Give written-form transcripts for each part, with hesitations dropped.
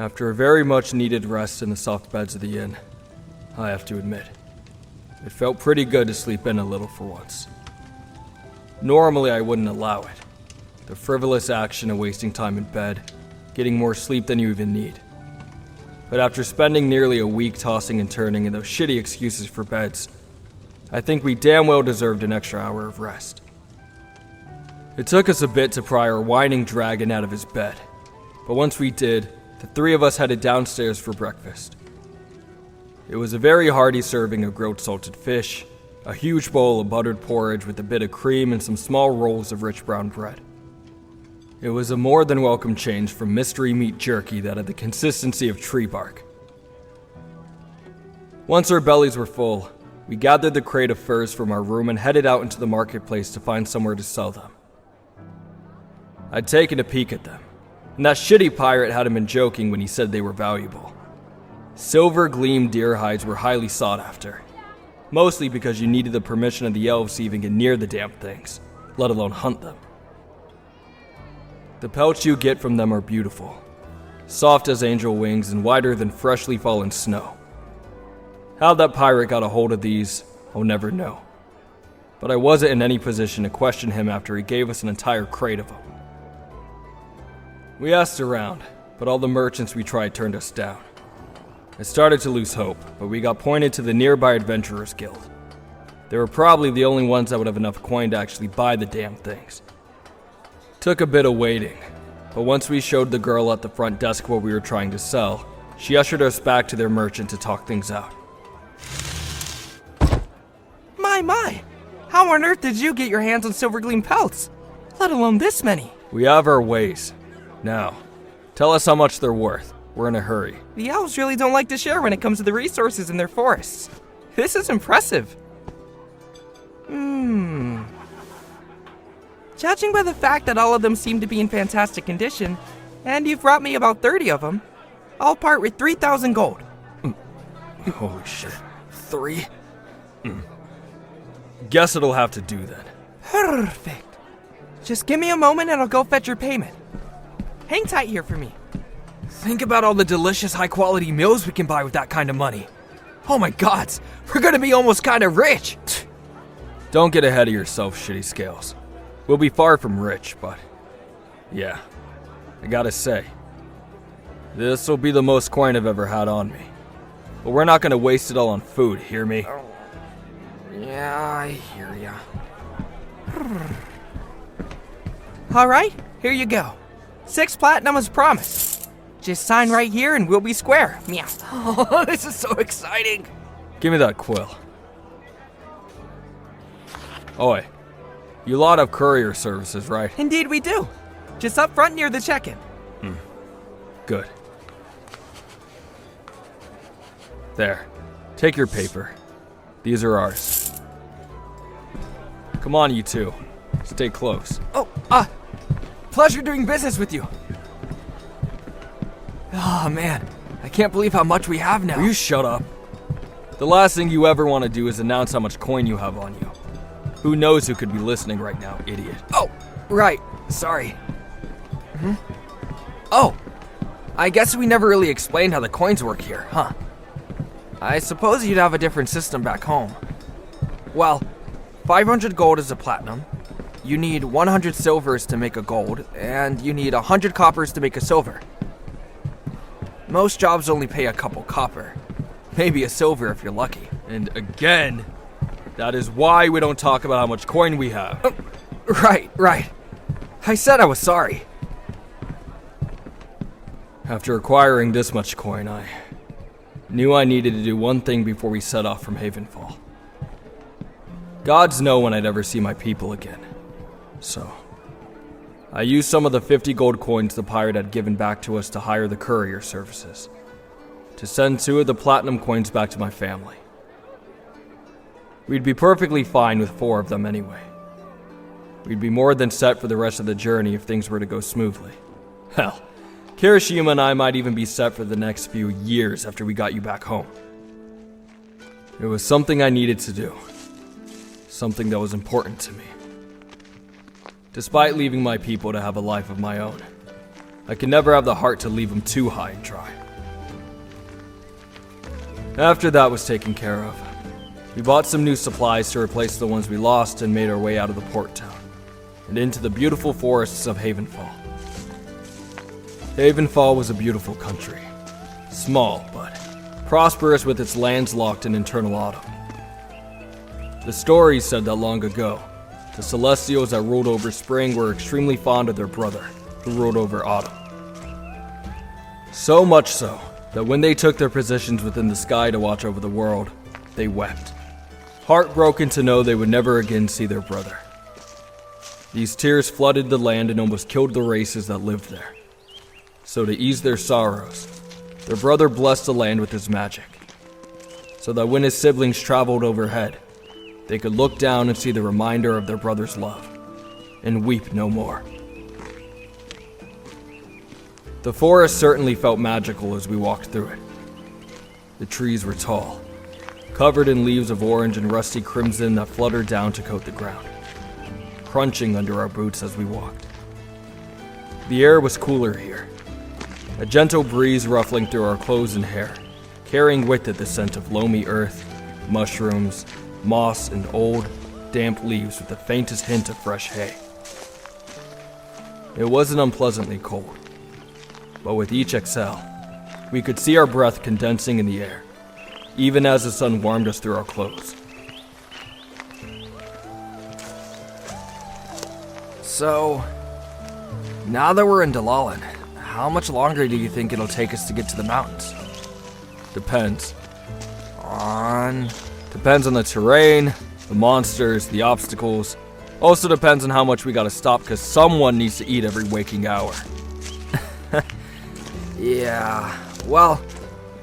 After a very much needed rest in the soft beds of the inn, I have to admit, it felt pretty good to sleep in a little for once. Normally I wouldn't allow it. The frivolous action of wasting time in bed, getting more sleep than you even need. But after spending nearly a week tossing and turning in those shitty excuses for beds, I think we damn well deserved an extra hour of rest. It took us a bit to pry our whining dragon out of his bed, but once we did, the three of us headed downstairs for breakfast. It was a very hearty serving of grilled salted fish, a huge bowl of buttered porridge with a bit of cream and some small rolls of rich brown bread. It was a more than welcome change from mystery meat jerky that had the consistency of tree bark. Once our bellies were full, we gathered the crate of furs from our room and headed out into the marketplace to find somewhere to sell them. I'd taken a peek at them, and that shitty pirate hadn't been joking when he said they were valuable. Silver gleamed deer hides were highly sought after, mostly because you needed the permission of the elves to even get near the damn things, let alone hunt them. The pelts you get from them are beautiful, soft as angel wings and whiter than freshly fallen snow. How that pirate got a hold of these, I'll never know. But I wasn't in any position to question him after he gave us an entire crate of them. We asked around, but all the merchants we tried turned us down. I started to lose hope, but we got pointed to the nearby Adventurers Guild. They were probably the only ones that would have enough coin to actually buy the damn things. Took a bit of waiting, but once we showed the girl at the front desk what we were trying to sell, she ushered us back to their merchant to talk things out. My! How on earth did you get your hands on silver gleam pelts? Let alone this many? We have our ways. Now, tell us how much they're worth. We're in a hurry. The elves really don't like to share when it comes to the resources in their forests. This is impressive. Judging by the fact that all of them seem to be in fantastic condition, and you've brought me about 30 of them, I'll part with 3,000 gold. Holy shit. 3? Guess it'll have to do then. Perfect. Just give me a moment and I'll go fetch your payment. Hang tight here for me. Think about all the delicious high-quality meals we can buy with that kind of money. Oh my gods, we're gonna be almost kinda rich. Don't get ahead of yourself, shitty scales. We'll be far from rich, but yeah, I gotta say, this'll be the most coin I've ever had on me. But we're not gonna waste it all on food, hear me? Yeah, I hear ya. Alright, here you go. 6 platinum as promised. Just sign right here and we'll be square. Meow. Oh, this is so exciting. Give me that quill. Oi, you lot of courier services, right? Indeed we do. Just up front near the check-in. Good. There, take your paper. These are ours. Come on, you two. Stay close. Oh, pleasure doing business with you. Oh man, I can't believe how much we have now. Will you shut up? The last thing you ever want to do is announce how much coin you have on you. Who knows who could be listening right now, idiot. Oh, right, sorry. Oh, I guess we never really explained how the coins work here, huh? I suppose you'd have a different system back home. Well, 500 gold is a platinum. You need 100 silvers to make a gold, and you need 100 coppers to make a silver. Most jobs only pay a couple copper. Maybe a silver if you're lucky. And again, that is why we don't talk about how much coin we have. Right. I said I was sorry. After acquiring this much coin, I knew I needed to do one thing before we set off from Havenfall. Gods know when I'd ever see my people again. So, I used some of the 50 gold coins the pirate had given back to us to hire the courier services, to send 2 of the platinum coins back to my family. We'd be perfectly fine with 4 of them anyway. We'd be more than set for the rest of the journey if things were to go smoothly. Hell, Kirishima and I might even be set for the next few years after we got you back home. It was something I needed to do. Something that was important to me. Despite leaving my people to have a life of my own, I could never have the heart to leave him too high and dry. After that was taken care of, we bought some new supplies to replace the ones we lost and made our way out of the port town and into the beautiful forests of Havenfall. Havenfall was a beautiful country. Small, but prosperous with its lands locked in eternal autumn. The stories said that long ago, the Celestials that ruled over spring were extremely fond of their brother, who ruled over autumn. So much so, that when they took their positions within the sky to watch over the world, they wept, heartbroken to know they would never again see their brother. These tears flooded the land and almost killed the races that lived there. So to ease their sorrows, their brother blessed the land with his magic, so that when his siblings traveled overhead, they could look down and see the reminder of their brother's love, and weep no more. The forest certainly felt magical as we walked through it. The trees were tall, covered in leaves of orange and rusty crimson that fluttered down to coat the ground, crunching under our boots as we walked. The air was cooler here, a gentle breeze ruffling through our clothes and hair, carrying with it the scent of loamy earth, mushrooms, moss, and old, damp leaves with the faintest hint of fresh hay. It wasn't unpleasantly cold, but with each exhale, we could see our breath condensing in the air, even as the sun warmed us through our clothes. So, now that we're in Dalalan, how much longer do you think it'll take us to get to the mountains? Depends. On... Depends on the terrain, the monsters, the obstacles. Also depends on how much we gotta stop, because someone needs to eat every waking hour. Yeah, well,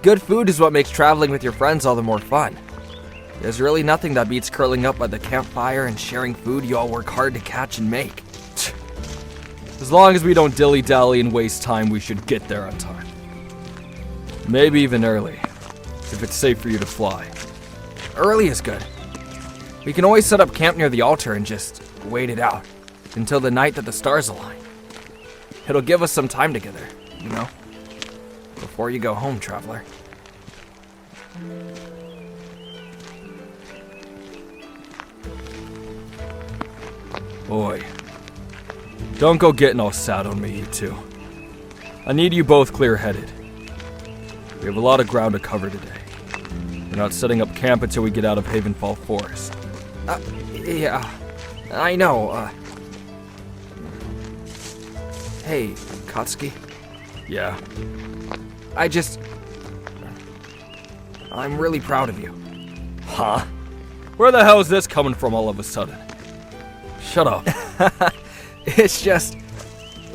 good food is what makes traveling with your friends all the more fun. There's really nothing that beats curling up by the campfire and sharing food you all work hard to catch and make. As long as we don't dilly-dally and waste time, we should get there on time. Maybe even early, if it's safe for you to fly. Early is good. We can always set up camp near the altar and just wait it out until the night that the stars align. It'll give us some time together, you know? Before you go home, traveler. Boy, don't go getting all sad on me, you two. I need you both clear-headed. We have a lot of ground to cover today. We're not setting up camp until we get out of Havenfall Forest. Yeah, I know, Hey, Katsuki. Yeah. I'm really proud of you. Huh? Where the hell is this coming from all of a sudden? Shut up. It's just,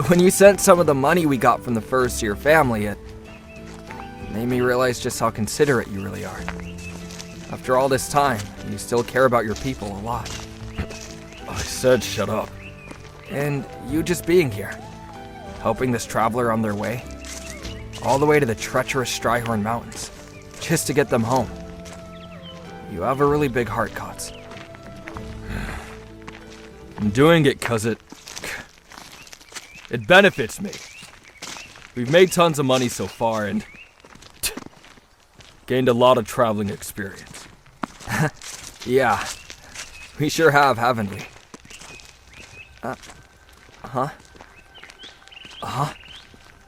when you sent some of the money we got from the furs to your family, it made me realize just how considerate you really are. After all this time, you still care about your people a lot. I said shut up. And you just being here, helping this traveler on their way, all the way to the treacherous Strihorn Mountains, just to get them home. You have a really big heart, Kotz. I'm doing it 'cause it benefits me. We've made tons of money so far and gained a lot of traveling experience. Yeah, we sure have, haven't we?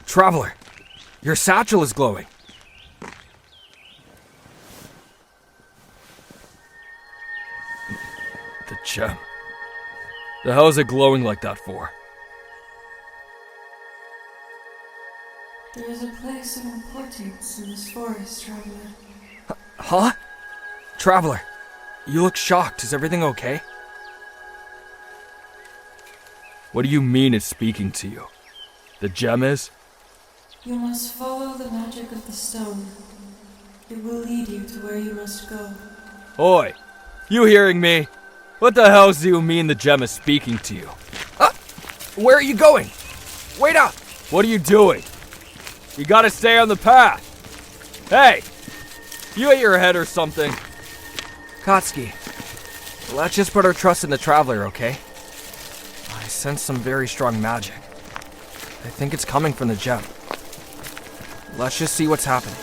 Traveler, your satchel is glowing. The gem. The hell is it glowing like that for? There is a place of importance in this forest, traveler. Huh? Traveler, you look shocked. Is everything okay? What do you mean it's speaking to you? The gem is? You must follow the magic of the stone. It will lead you to where you must go. Oi! You hearing me? What the hell do you mean the gem is speaking to you? Where are you going? Wait up! What are you doing? You gotta stay on the path! Hey! You hit your head or something? Katsuki, let's just put our trust in the traveler, okay? I sense some very strong magic. I think it's coming from the gem. Let's just see what's happening.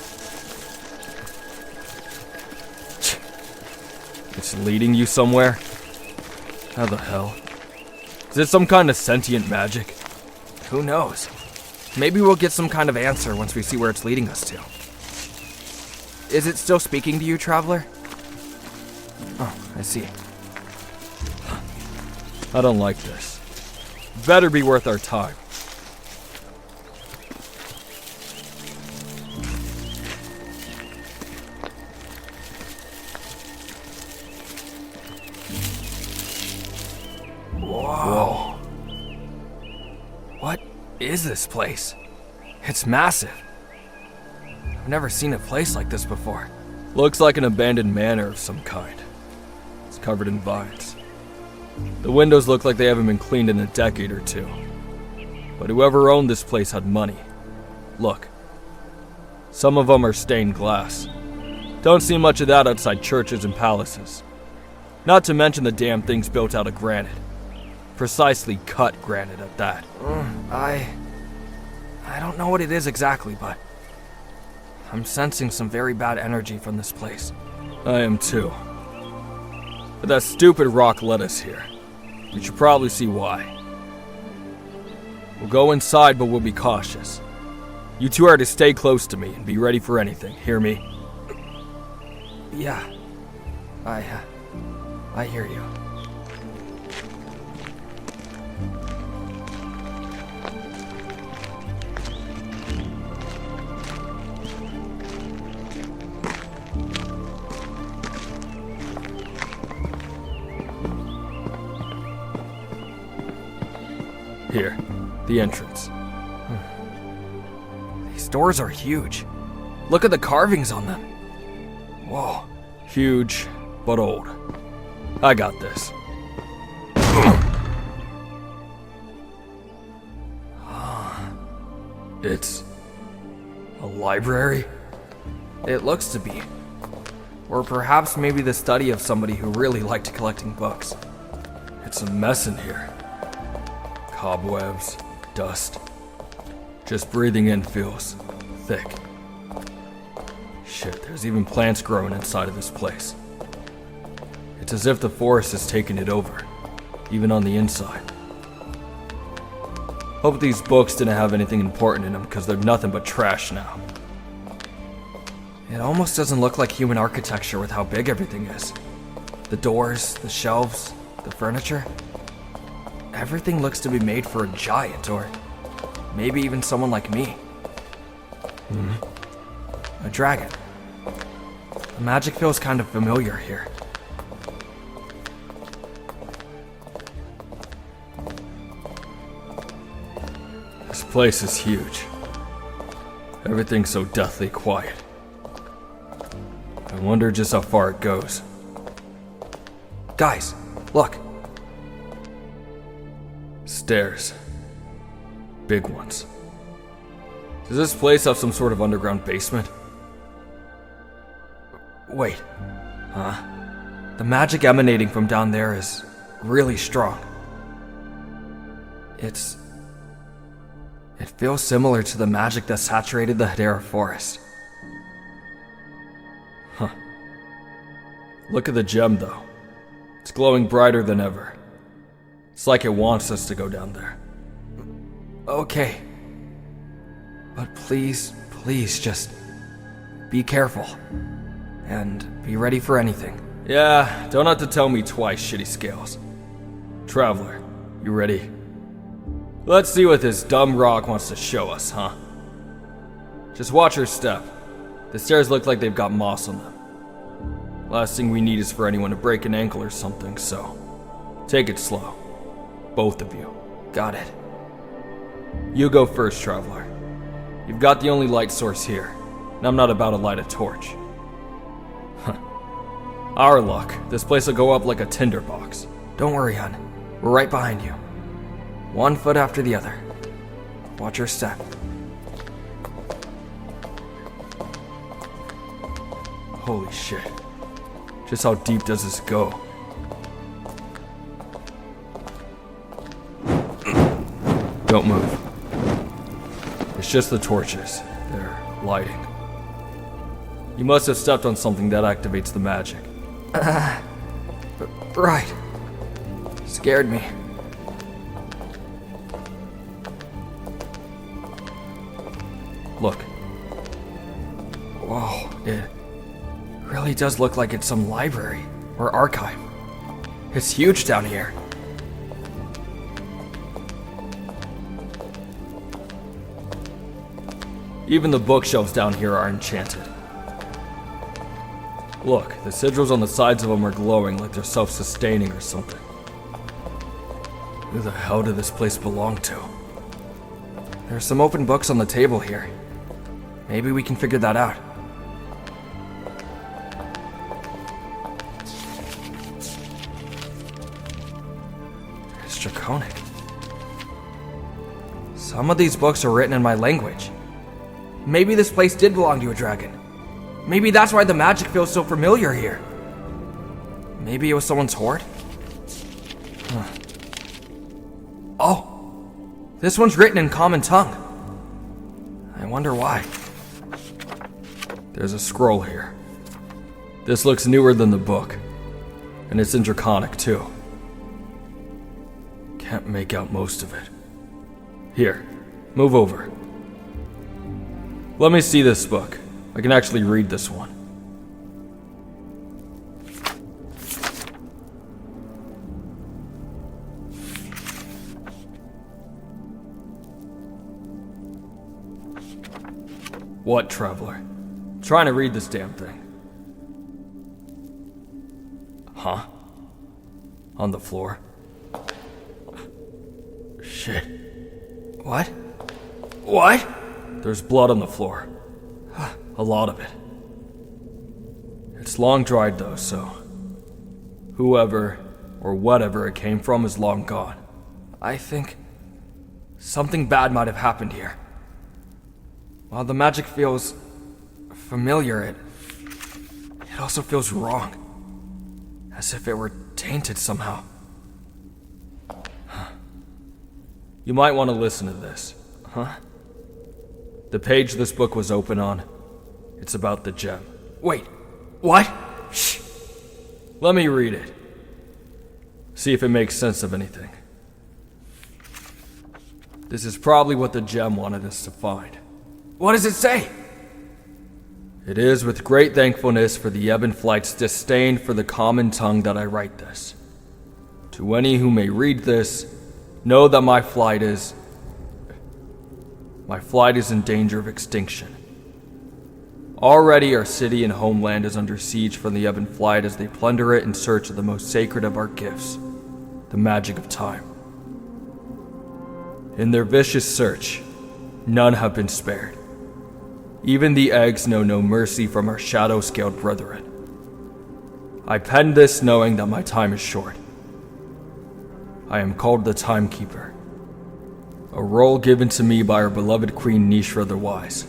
It's leading you somewhere? How the hell? Is it some kind of sentient magic? Who knows? Maybe we'll get some kind of answer once we see where it's leading us to. Is it still speaking to you, traveler? Oh, I see. I don't like this. Better be worth our time. Whoa. What is this place? It's massive. I've never seen a place like this before. Looks like an abandoned manor of some kind. It's covered in vines. The windows look like they haven't been cleaned in a decade or two. But whoever owned this place had money. Look. Some of them are stained glass. Don't see much of that outside churches and palaces. Not to mention the damn thing's built out of granite. Precisely cut granite at that. I don't know what it is exactly, but I'm sensing some very bad energy from this place. I am too. But that stupid rock led us here. We should probably see why. We'll go inside, but we'll be cautious. You two are to stay close to me and be ready for anything. Hear me? Yeah. I hear you. Here, the entrance. These doors are huge. Look at the carvings on them. Whoa. Huge, but old. I got this. It's a library? It looks to be. Or perhaps maybe the study of somebody who really liked collecting books. It's a mess in here. Cobwebs, dust. Just breathing in feels thick. Shit, there's even plants growing inside of this place. It's as if the forest has taken it over, even on the inside. Hope these books didn't have anything important in them, because they're nothing but trash now. It almost doesn't look like human architecture with how big everything is. The doors, the shelves, the furniture. Everything looks to be made for a giant, or maybe even someone like me. A dragon. The magic feels kind of familiar here. This place is huge. Everything's so deathly quiet. I wonder just how far it goes. Guys, look. Stairs. Big ones. Does this place have some sort of underground basement? Wait. The magic emanating from down there is really strong. It feels similar to the magic that saturated the Hedera forest. Look at the gem, though. It's glowing brighter than ever. It's like it wants us to go down there. Okay. But please, just be careful. And be ready for anything. Yeah, don't have to tell me twice, shitty scales. Traveler, you ready? Let's see what this dumb rock wants to show us, huh? Just watch her step. The stairs look like they've got moss on them. Last thing we need is for anyone to break an ankle or something, so take it slow. Both of you. Got it. You go first, traveler. You've got the only light source here, and I'm not about to light a torch. Our luck, this place will go up like a tinderbox. Don't worry, hon. We're right behind you. One foot after the other. Watch your step. Holy shit. Just how deep does this go? Don't move. just the torches. They're lighting. You must have stepped on something that activates the magic. Right. Scared me. Look. Whoa, it really does look like it's some library or archive. It's huge down here. Even the bookshelves down here are enchanted. Look, the sigils on the sides of them are glowing like they're self-sustaining or something. Who the hell did this place belong to? There's some open books on the table here. Maybe we can figure that out. It's draconic. Some of these books are written in my language. Maybe this place did belong to a dragon. Maybe that's why the magic feels so familiar here. Maybe it was someone's hoard? Huh. Oh! This one's written in common tongue. I wonder why. There's a scroll here. This looks newer than the book. And it's in Draconic, too. Can't make out most of it. Here, move over. Let me see this book. I can actually read this one. What, traveler? I'm trying to read this damn thing. Huh? On the floor? Shit. What? What? There's blood on the floor. A lot of it. It's long dried though, so whoever or whatever it came from is long gone. I think something bad might have happened here. While the magic feels familiar, it also feels wrong. As if it were tainted somehow. You might want to listen to this. Huh? The page this book was open on, it's about the gem. Wait, what? Shh. Let me read it. See if it makes sense of anything. This is probably what the gem wanted us to find. What does it say? It is with great thankfulness for the ebb and flight's disdain for the common tongue that I write this. To any who may read this, know that my flight is in danger of extinction. Already our city and homeland is under siege from the ebb and flight as they plunder it in search of the most sacred of our gifts, the magic of time. In their vicious search, none have been spared. Even the eggs know no mercy from our shadow-scaled brethren. I pen this knowing that my time is short. I am called the Timekeeper, a role given to me by our beloved Queen Nishra the Wise,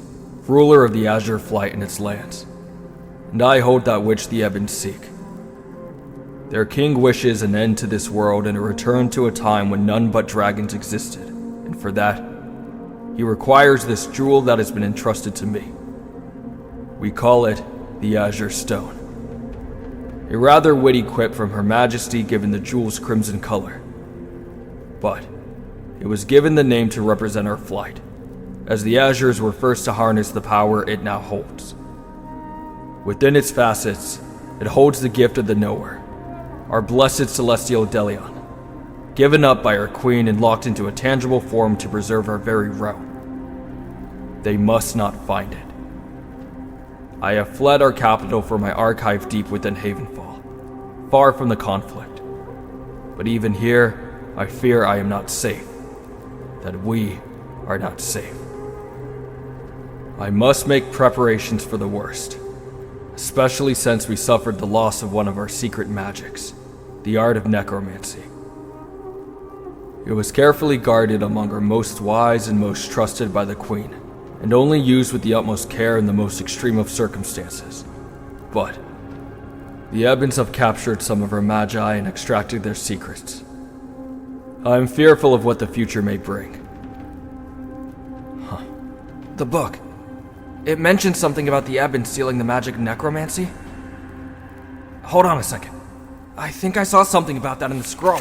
ruler of the Azure Flight and its lands, and I hold that which the Ebons seek. Their king wishes an end to this world and a return to a time when none but dragons existed, and for that, he requires this jewel that has been entrusted to me. We call it the Azure Stone. A rather witty quip from Her Majesty given the jewel's crimson color. But it was given the name to represent our flight, as the Azures were first to harness the power it now holds. Within its facets, it holds the gift of the Knower, our blessed celestial Delion, given up by our queen and locked into a tangible form to preserve our very realm. They must not find it. I have fled our capital for my archive deep within Havenfall, far from the conflict. But even here, I fear I am not safe, that we are not safe. I must make preparations for the worst, especially since we suffered the loss of one of our secret magics, the art of necromancy. It was carefully guarded among our most wise and most trusted by the Queen, and only used with the utmost care in the most extreme of circumstances. But the Ebons have captured some of our magi and extracted their secrets. I am fearful of what the future may bring. The book. It mentioned something about the Eben stealing the magic of necromancy. Hold on a second. I think I saw something about that in the scroll.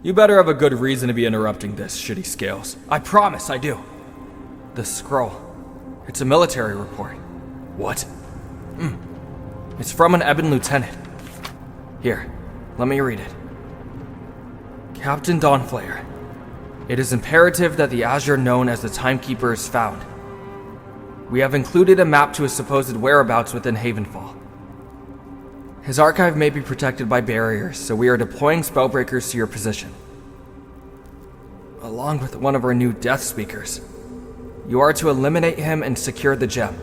You better have a good reason to be interrupting this, shitty Scales. I promise I do. The scroll. It's a military report. What? It's from an Eben lieutenant. Here, let me read it. Captain Dawnflayer. It is imperative that the Azure known as the Timekeeper is found. We have included a map to his supposed whereabouts within Havenfall. His archive may be protected by barriers, so we are deploying spellbreakers to your position. Along with one of our new death speakers, you are to eliminate him and secure the gem.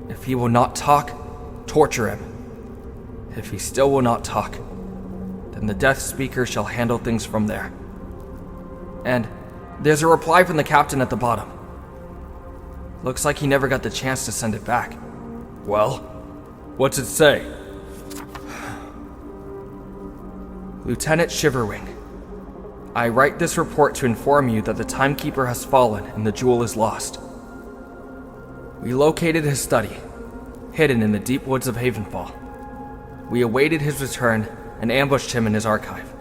If he will not talk, torture him. If he still will not talk, then the death speaker shall handle things from there. And there's a reply from the captain at the bottom. Looks like he never got the chance to send it back. Well, what's it say? Lieutenant Shiverwing, I write this report to inform you that the Timekeeper has fallen and the jewel is lost. We located his study, hidden in the deep woods of Havenfall. We awaited his return and ambushed him in his archive.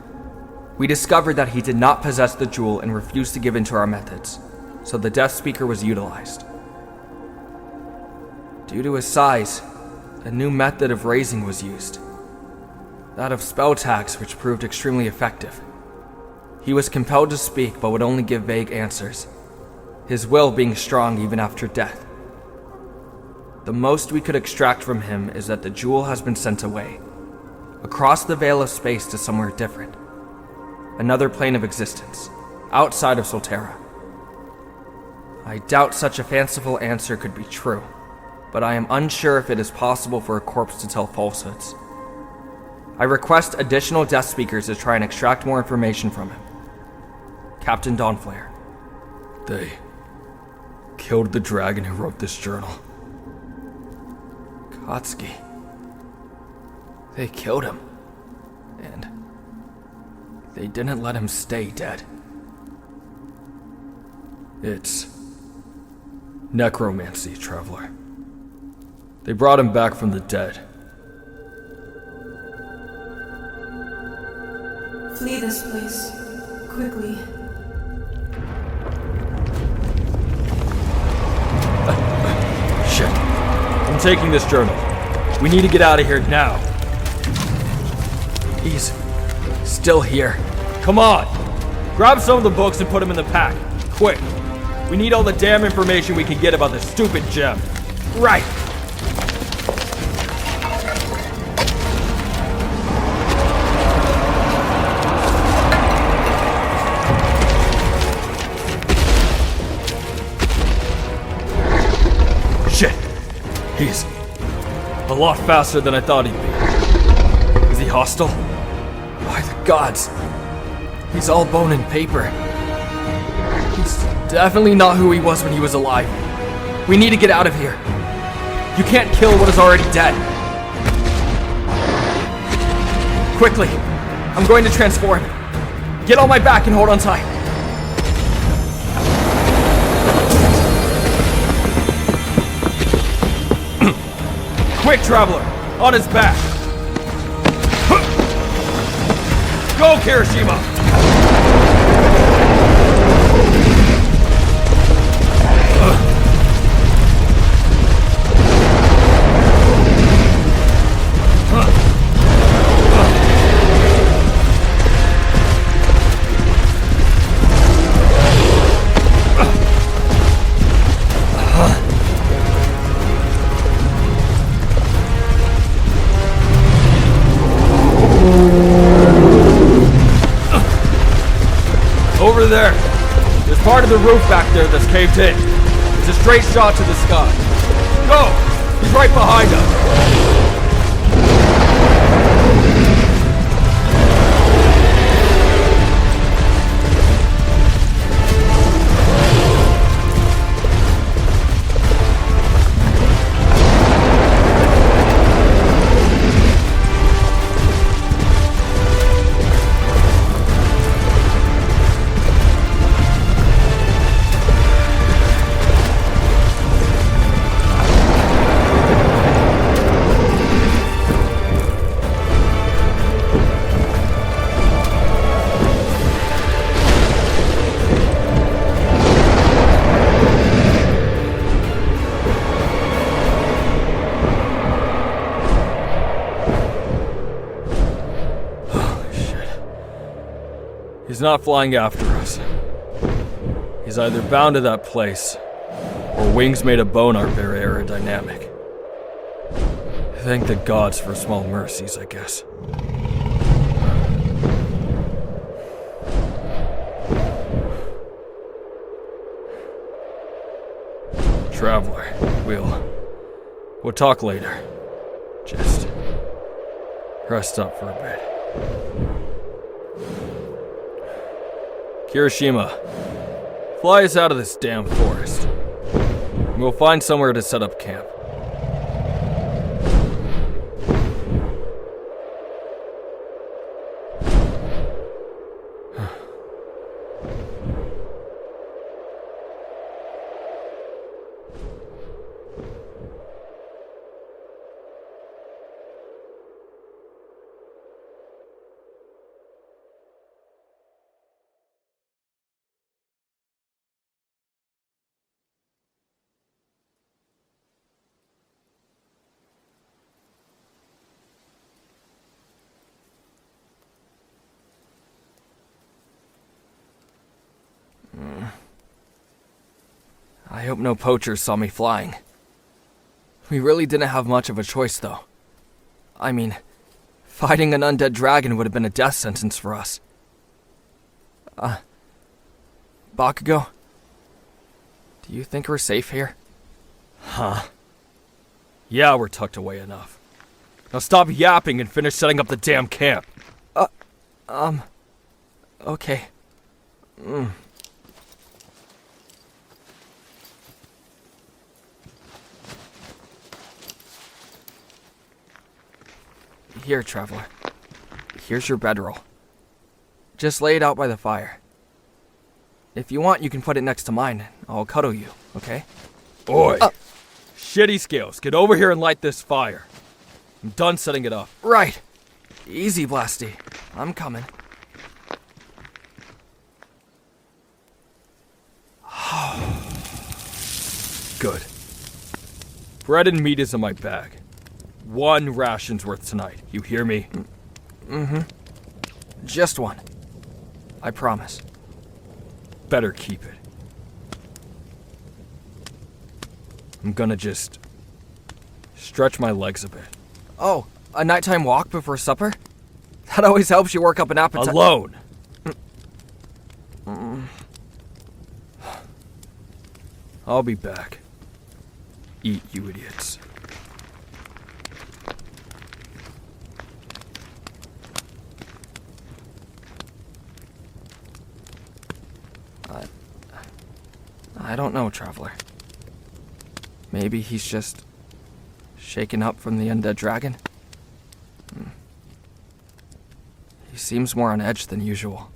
We discovered that he did not possess the jewel and refused to give in to our methods, so the Death Speaker was utilized. Due to his size, a new method of raising was used. That of spell tags, which proved extremely effective. He was compelled to speak, but would only give vague answers, his will being strong even after death. The most we could extract from him is that the jewel has been sent away, across the veil of space to somewhere different, another plane of existence, outside of Solterra. I doubt such a fanciful answer could be true, but I am unsure if it is possible for a corpse to tell falsehoods. I request additional death speakers to try and extract more information from him. Captain Dawnflayer. They killed the dragon who wrote this journal. Kotsky. They killed him. And they didn't let him stay dead. It's necromancy, Traveler. They brought him back from the dead. Flee this place. Quickly. Shit. I'm taking this journal. We need to get out of here now. He's still here. Come on! Grab some of the books and put them in the pack. Quick. We need all the damn information we can get about this stupid gem. Right! Shit! He's a lot faster than I thought he'd be. Is he hostile? By the gods. He's all bone and paper. He's definitely not who he was when he was alive. We need to get out of here. You can't kill what is already dead. Quickly! I'm going to transform. Get on my back and hold on tight. Quick, Traveler! On his back! Go, Kirishima! Over there. There's part of the roof back there that's caved in. It's a straight shot to the sky. Go! He's right behind us. He's not flying after us. He's either bound to that place, or wings made of bone aren't very aerodynamic. Thank the gods for small mercies, I guess. Traveler, we'll talk later. Just rest up for a bit. Kirishima, fly us out of this damn forest. We'll find somewhere to set up camp. I hope no poachers saw me flying. We really didn't have much of a choice, though. I mean, fighting an undead dragon would have been a death sentence for us. Bakugo, do you think we're safe here? Huh? Yeah, we're tucked away enough. Now stop yapping and finish setting up the damn camp. Okay. Here, traveler. Here's your bedroll. Just lay it out by the fire. If you want, you can put it next to mine. I'll cuddle you, okay? Oi! Shitty scales, get over here and light this fire. I'm done setting it up. Right. Easy, Blasty. I'm coming. Good. Bread and meat is in my bag. 1 ration's worth tonight. You hear me? Mm-hmm. Just 1. I promise. Better keep it. I'm gonna just stretch my legs a bit. Oh, a nighttime walk before supper? That always helps you work up an appetite. Alone! I'll be back. Eat, you idiots. I don't know, traveler. Maybe he's just shaken up from the undead dragon. He seems more on edge than usual.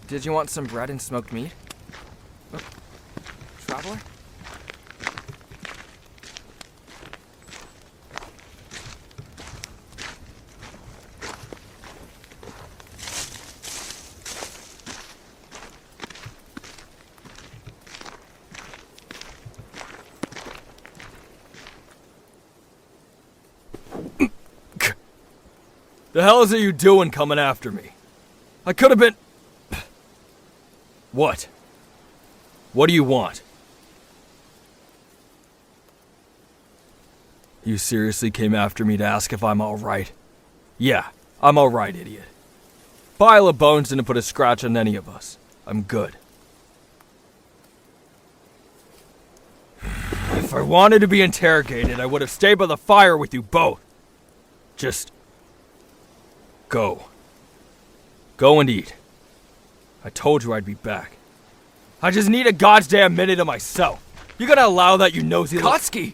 Did you want some bread and smoked meat? Traveler? The hell is it you doing coming after me? I could have been... What? What do you want? You seriously came after me to ask if I'm alright? Yeah, I'm alright, idiot. Pile of bones didn't put a scratch on any of us. I'm good. If I wanted to be interrogated, I would have stayed by the fire with you both. Just... go. Go and eat. I told you I'd be back. I just need a goddamn minute to myself. You gonna allow that, you nosy little... Kotsky!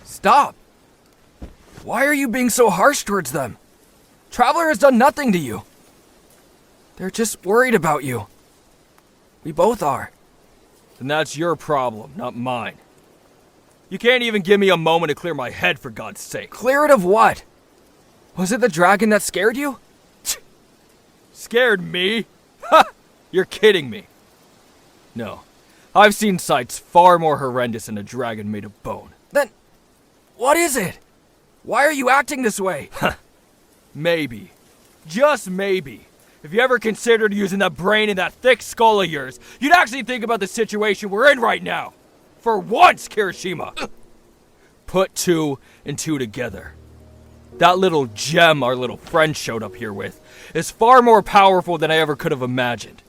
Stop! Why are you being so harsh towards them? Traveler has done nothing to you. They're just worried about you. We both are. Then that's your problem, not mine. You can't even give me a moment to clear my head, for God's sake. Clear it of what? Was it the dragon that scared you? Scared me? Ha! You're kidding me. No. I've seen sights far more horrendous than a dragon made of bone. Then, what is it? Why are you acting this way? Maybe. Just maybe. If you ever considered using that brain in that thick skull of yours, you'd actually think about the situation we're in right now. For once, Kirishima. Put 2 and 2 together. That little gem our little friend showed up here with is far more powerful than I ever could have imagined.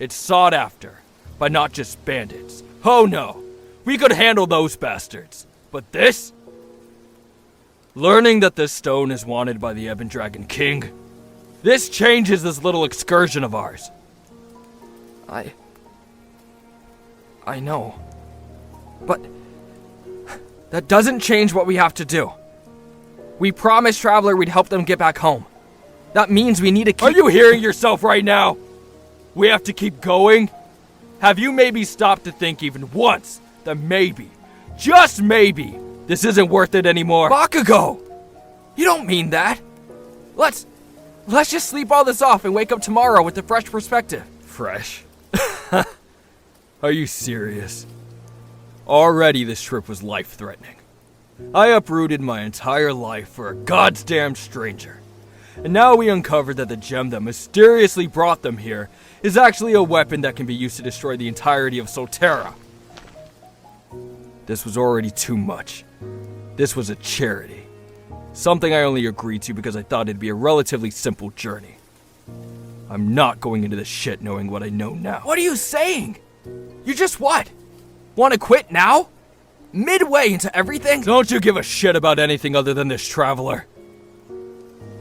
It's sought after, but not just bandits. Oh no, we could handle those bastards. But this? Learning that this stone is wanted by the Ebon Dragon King, this changes this little excursion of ours. I know. But that doesn't change what we have to do. We promised Traveler we'd help them get back home. That means we need to keep— Are you hearing yourself right now? We have to keep going? Have you maybe stopped to think even once that maybe, just maybe, this isn't worth it anymore? Bakugo! You don't mean that. Let's just sleep all this off and wake up tomorrow with a fresh perspective. Fresh? Are you serious? Already this trip was life-threatening. I uprooted my entire life for a goddamn stranger. And now we uncovered that the gem that mysteriously brought them here is actually a weapon that can be used to destroy the entirety of Solterra. This was already too much. This was a charity. Something I only agreed to because I thought it'd be a relatively simple journey. I'm not going into this shit knowing what I know now. What are you saying? You just what? Want to quit now? Midway into everything? Don't you give a shit about anything other than this traveler.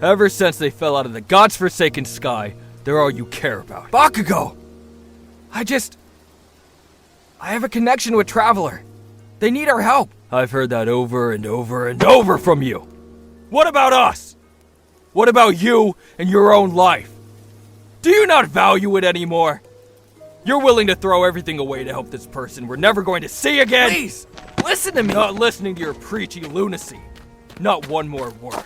Ever since they fell out of the god's forsaken sky, they're all you care about. Bakugo! I have a connection with Traveler. They need our help. I've heard that over and over and over from you. What about us? What about you and your own life? Do you not value it anymore? You're willing to throw everything away to help this person we're never going to see again? Please, listen to me. Not listening to your preachy lunacy. Not one more word.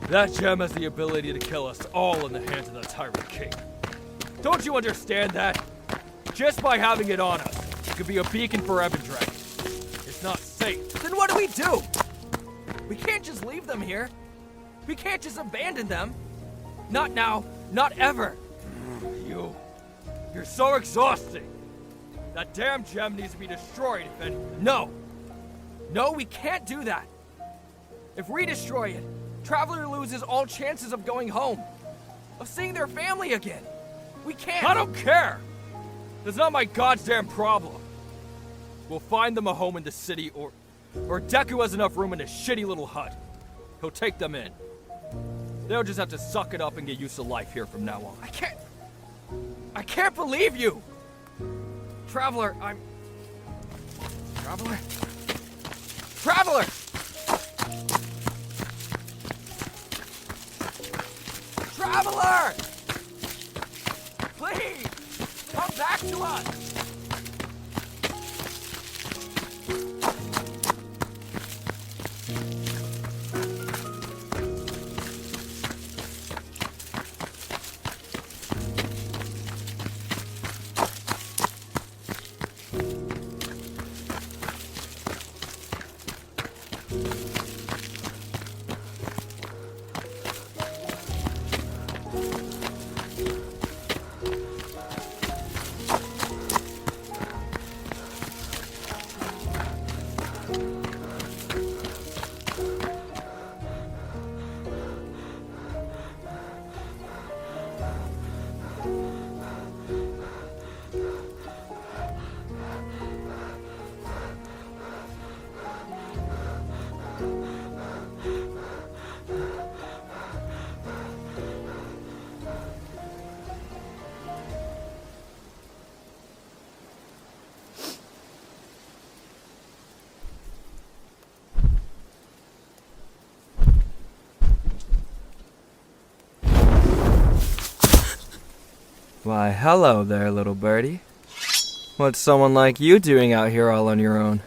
That gem has the ability to kill us all in the hands of the Tyrant King. Don't you understand that? Just by having it on us, it could be a beacon for Ebon Dragon. It's not safe. Then what do? We can't just leave them here. We can't just abandon them. Not now, not ever. You're so exhausting. That damn gem needs to be destroyed if any— No, we can't do that. If we destroy it, Traveler loses all chances of going home, of seeing their family again. We can't. I don't care. That's not my goddamn problem. We'll find them a home in the city, or Deku has enough room in his shitty little hut. He'll take them in. They'll just have to suck it up and get used to life here from now on. I can't believe you! Traveler! Traveler! Traveler! Please! Come back to us! Why, hello there, little birdie. What's someone like you doing out here all on your own?